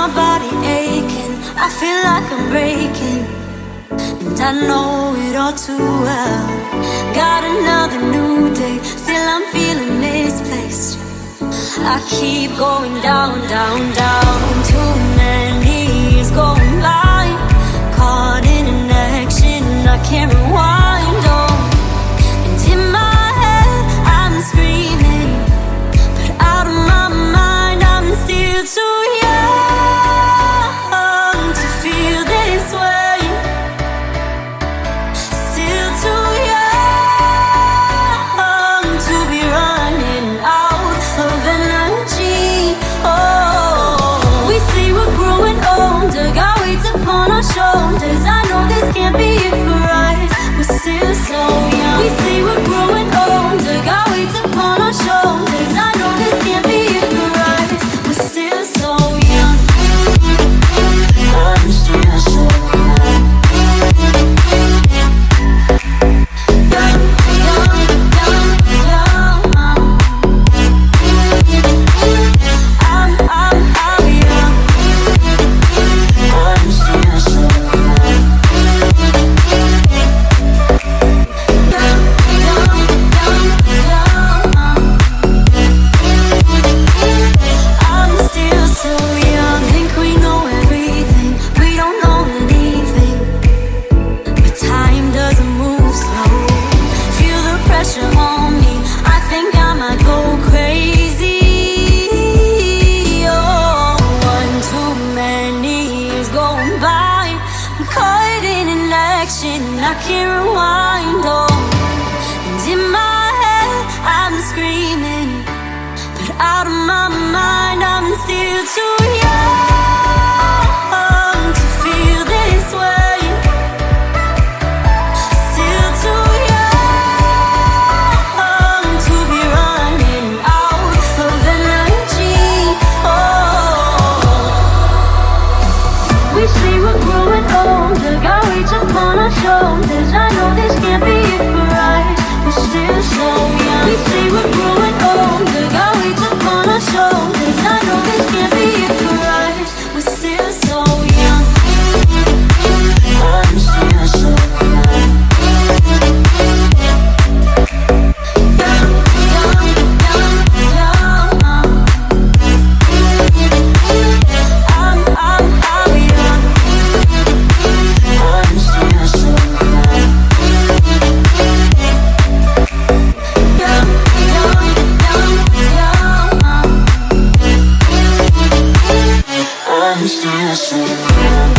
my body aching, I feel like I'm breaking, and I know it all too well. Got another new day, still I'm feeling misplaced. I keep going down, down, down. Too many years going by, caught in an action I can't rewind. Oh, and in my head I'm screaming, but out of my mind I'm still too young to feel this way. Still too young to be running out of energy. Oh, we say we're growing older, got weights upon our shoulders. I know this can't be it for us, we're still so young. We say we're growing older, got weights upon our shoulders. I know this can't be it for us, we're still so young. I'm still so young. Young, young, young, young. I'm young. I'm still so young. Young, young, young, young. I'm still so young. Think we know everything, we don't know anything. But time doesn't move slow. Feel the pressure on me, I think I might go crazy. Oh, one too many years going by, I'm caught in an action I can't rewind. Oh, and in my head I'm screaming, but out of my mind I'm still too young to feel this way. Still too young to be running out of energy. Oh, we say we're growing older, got weights upon our shoulders. I know this can't be it for us, we're still so young. We say we're growing older, got weights upon our shoulders. I know this can't be it for us, we're still so young. I'm still so young. Young, young, young, young. I'm young. I'm still so young. Young, young, young, young. I'm still so young.